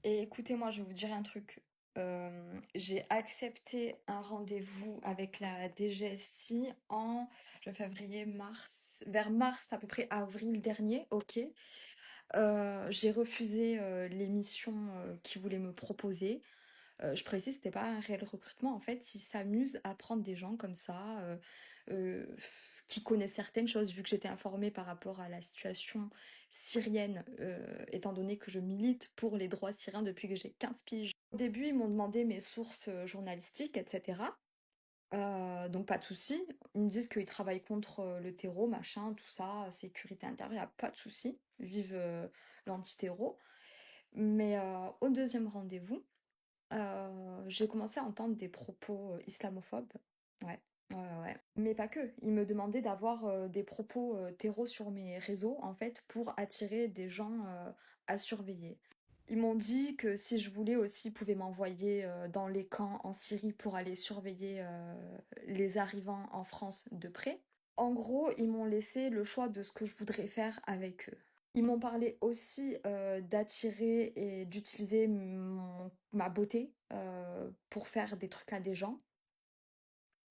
Et écoutez, moi, je vais vous dire un truc. J'ai accepté un rendez-vous avec la DGSI en février, mars, vers mars, à peu près avril dernier, ok. J'ai refusé l'émission qu'ils voulaient me proposer. Je précise, c'était pas un réel recrutement. En fait, ils s'amusent à prendre des gens comme ça, euh, qui connaissent certaines choses, vu que j'étais informée par rapport à la situation syrienne, étant donné que je milite pour les droits syriens depuis que j'ai 15 piges. Au début, ils m'ont demandé mes sources journalistiques, etc. Donc pas de souci. Ils me disent qu'ils travaillent contre le terreau, machin, tout ça, sécurité intérieure, y a pas de souci. Vive l'anti-terreau. Mais au deuxième rendez-vous, j'ai commencé à entendre des propos, islamophobes. Ouais, ouais. Mais pas que. Ils me demandaient d'avoir, des propos, terreau sur mes réseaux, en fait, pour attirer des gens, à surveiller. Ils m'ont dit que si je voulais aussi, ils pouvaient m'envoyer, dans les camps en Syrie pour aller surveiller, les arrivants en France de près. En gros, ils m'ont laissé le choix de ce que je voudrais faire avec eux. Ils m'ont parlé aussi d'attirer et d'utiliser ma beauté pour faire des trucs à des gens.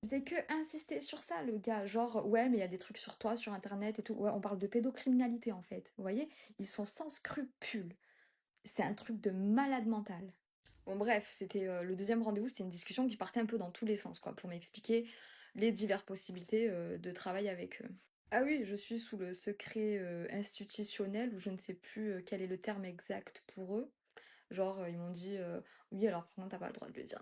Il faisait que insister sur ça, le gars. Genre, ouais, mais il y a des trucs sur toi, sur Internet et tout. Ouais, on parle de pédocriminalité en fait. Vous voyez? Ils sont sans scrupules. C'est un truc de malade mental. Bon, bref, c'était le deuxième rendez-vous, c'était une discussion qui partait un peu dans tous les sens, quoi, pour m'expliquer les diverses possibilités de travail avec eux. Ah oui, je suis sous le secret institutionnel, ou je ne sais plus quel est le terme exact pour eux. Genre, ils m'ont dit, oui, alors par contre, t'as pas le droit de le dire.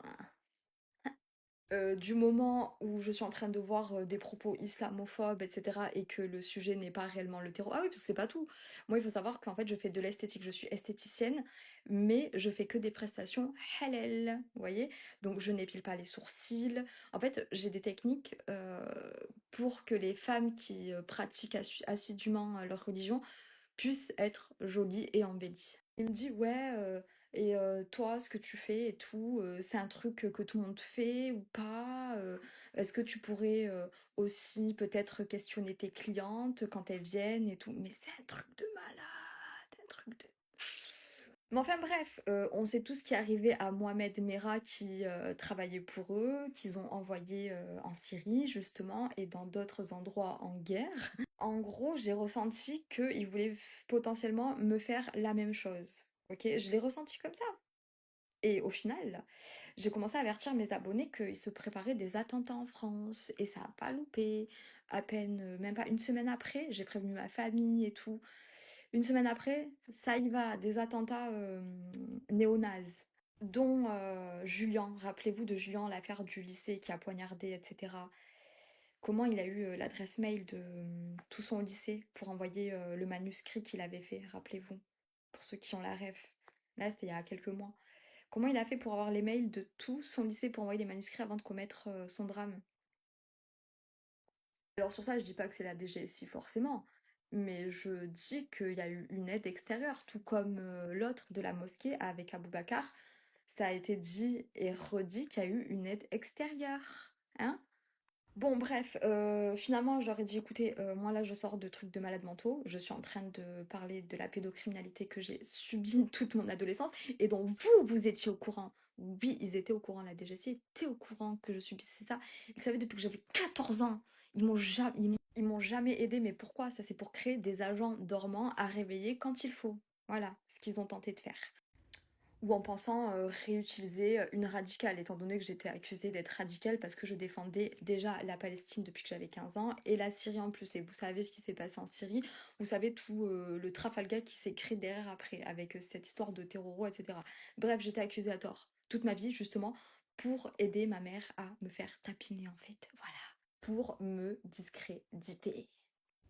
Du moment où je suis en train de voir des propos islamophobes, etc., et que le sujet n'est pas réellement le terreau. Ah oui, parce que c'est pas tout. Moi, il faut savoir qu'en fait, je fais de l'esthétique, je suis esthéticienne, mais je fais que des prestations halal, vous voyez? Donc, je n'épile pas les sourcils. En fait, j'ai des techniques pour que les femmes qui pratiquent assidûment leur religion puisse être jolie et embellie. Il me dit ouais, et toi ce que tu fais et tout, c'est un truc que tout le monde fait ou pas? Est-ce que tu pourrais aussi peut-être questionner tes clientes quand elles viennent et tout? Mais c'est un truc de malade, un truc de. Mais enfin bref, on sait tout ce qui est arrivé à Mohamed Merah qui travaillait pour eux, qu'ils ont envoyé en Syrie justement et dans d'autres endroits en guerre. En gros, j'ai ressenti qu'ils voulaient potentiellement me faire la même chose. Ok, je l'ai ressenti comme ça. Et au final, j'ai commencé à avertir mes abonnés qu'ils se préparaient des attentats en France. Et ça n'a pas loupé. À peine, même pas une semaine après, j'ai prévenu ma famille et tout. Une semaine après, ça y va, des attentats néo-nazis. Dont Julien, rappelez-vous de Julien, l'affaire du lycée qui a poignardé, etc. Comment il a eu l'adresse mail de tout son lycée pour envoyer le manuscrit qu'il avait fait, rappelez-vous, pour ceux qui ont la ref. Là, c'était il y a quelques mois. Comment il a fait pour avoir les mails de tout son lycée pour envoyer les manuscrits avant de commettre son drame? Alors sur ça, je dis pas que c'est la DGSI forcément, mais je dis qu'il y a eu une aide extérieure, tout comme l'autre de la mosquée avec Aboubacar. Ça a été dit et redit qu'il y a eu une aide extérieure. Hein? Bon, bref, finalement, je leur ai dit, écoutez, moi là, je sors de trucs de malades mentaux. Je suis en train de parler de la pédocriminalité que j'ai subie toute mon adolescence et dont vous étiez au courant. Oui, ils étaient au courant, la DGSI était au courant que je subissais ça. Ils savaient depuis que j'avais 14 ans. Ils m'ont jamais aidé, mais pourquoi? Ça, c'est pour créer des agents dormants à réveiller quand il faut. Voilà ce qu'ils ont tenté de faire. Ou en pensant réutiliser une radicale, étant donné que j'étais accusée d'être radicale parce que je défendais déjà la Palestine depuis que j'avais 15 ans et la Syrie en plus. Et vous savez ce qui s'est passé en Syrie, vous savez tout le Trafalgar qui s'est créé derrière après, avec cette histoire de terroro, etc. Bref, j'étais accusée à tort toute ma vie, justement, pour aider ma mère à me faire tapiner, en fait. Voilà. Pour me discréditer.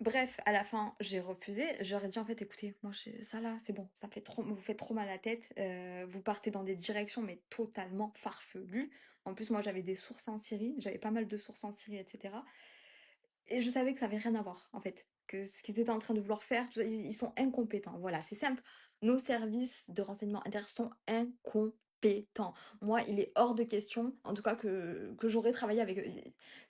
Bref, à la fin, j'ai refusé. J'aurais dit en fait, écoutez, moi ça là, c'est bon, ça fait trop, vous faites trop mal à la tête. Vous partez dans des directions mais totalement farfelues. En plus, moi j'avais des sources en Syrie, j'avais pas mal de sources en Syrie, etc. Et je savais que ça avait rien à voir en fait, que ce qu'ils étaient en train de vouloir faire, tout ça, ils sont incompétents. Voilà, c'est simple. Nos services de renseignement intérieur sont incompétents. Moi, il est hors de question, en tout cas que j'aurais travaillé avec eux.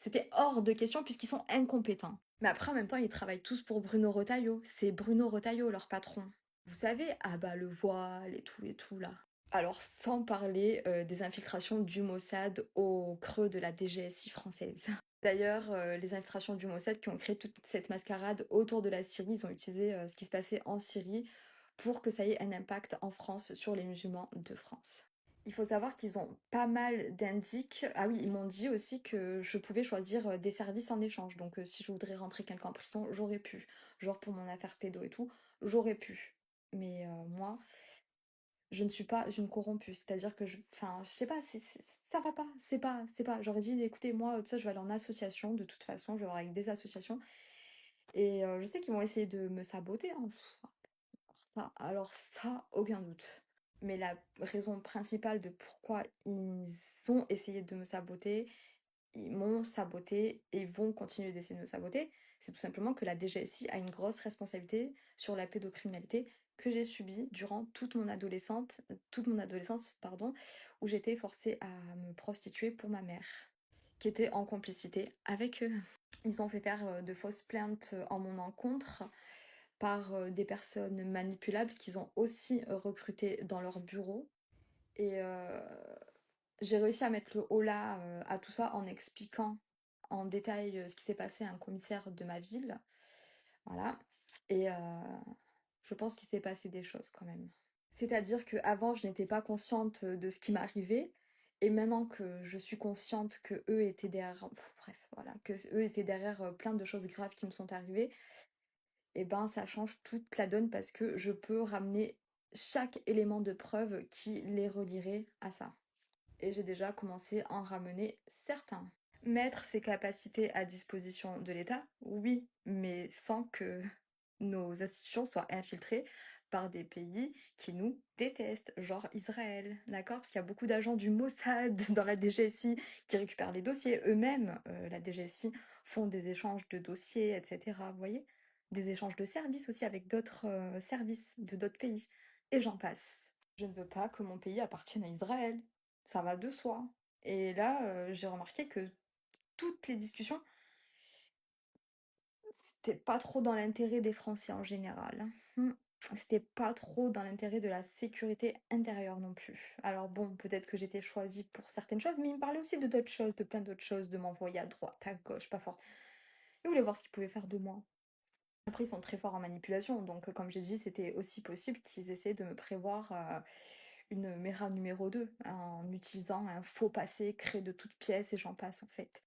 C'était hors de question puisqu'ils sont incompétents. Mais après, en même temps, ils travaillent tous pour Bruno Retailleau. C'est Bruno Retailleau, leur patron. Vous savez, ah bah le voile et tout là. Alors sans parler, des infiltrations du Mossad au creux de la DGSI française. D'ailleurs, les infiltrations du Mossad qui ont créé toute cette mascarade autour de la Syrie, ils ont utilisé, ce qui se passait en Syrie pour que ça ait un impact en France sur les musulmans de France. Il faut savoir qu'ils ont pas mal d'indices. Ah oui, ils m'ont dit aussi que je pouvais choisir, des services en échange. Donc, si je voudrais rentrer quelqu'un en prison, j'aurais pu. Genre pour mon affaire pédo et tout, j'aurais pu. Mais, moi, je ne suis pas une corrompue. C'est-à-dire que enfin, je sais pas, ça va pas. C'est pas. J'aurais dit, écoutez, moi, ça, je vais aller en association. De toute façon, je vais voir avec des associations. Et je sais qu'ils vont essayer de me saboter, hein. Alors ça, aucun doute. Mais la raison principale de pourquoi ils ont essayé de me saboter, ils m'ont saboté et vont continuer d'essayer de me saboter, c'est tout simplement que la DGSI a une grosse responsabilité sur la pédocriminalité que j'ai subie durant toute mon adolescence, pardon, où j'étais forcée à me prostituer pour ma mère, qui était en complicité avec eux. Ils ont fait faire de fausses plaintes en mon encontre par des personnes manipulables qu'ils ont aussi recrutées dans leur bureau. Et j'ai réussi à mettre le holà à tout ça en expliquant en détail ce qui s'est passé à un commissaire de ma ville. Voilà. Et je pense qu'il s'est passé des choses quand même. C'est-à-dire qu'avant, je n'étais pas consciente de ce qui m'arrivait. Et maintenant que je suis consciente que eux étaient derrière, bref, voilà, que eux étaient derrière plein de choses graves qui me sont arrivées, et ben ça change toute la donne parce que je peux ramener chaque élément de preuve qui les relierait à ça. Et j'ai déjà commencé à en ramener certains. Mettre ses capacités à disposition de l'État, oui, mais sans que nos institutions soient infiltrées par des pays qui nous détestent, genre Israël, d'accord? Parce qu'il y a beaucoup d'agents du Mossad dans la DGSI qui récupèrent les dossiers eux-mêmes. La DGSI font des échanges de dossiers, etc. Vous voyez? Des échanges de services aussi avec d'autres services de d'autres pays. Et j'en passe. Je ne veux pas que mon pays appartienne à Israël. Ça va de soi. Et là, j'ai remarqué que toutes les discussions, c'était pas trop dans l'intérêt des Français en général, hein. C'était pas trop dans l'intérêt de la sécurité intérieure non plus. Alors bon, peut-être que j'étais choisie pour certaines choses, mais ils me parlaient aussi de d'autres choses, de plein d'autres choses, de m'envoyer à droite, à gauche, pas fort. Ils voulaient voir ce qu'ils pouvaient faire de moi. Après, ils sont très forts en manipulation, donc comme j'ai dit, c'était aussi possible qu'ils essaient de me prévoir une Mera numéro 2 en utilisant un faux passé créé de toutes pièces et j'en passe en fait.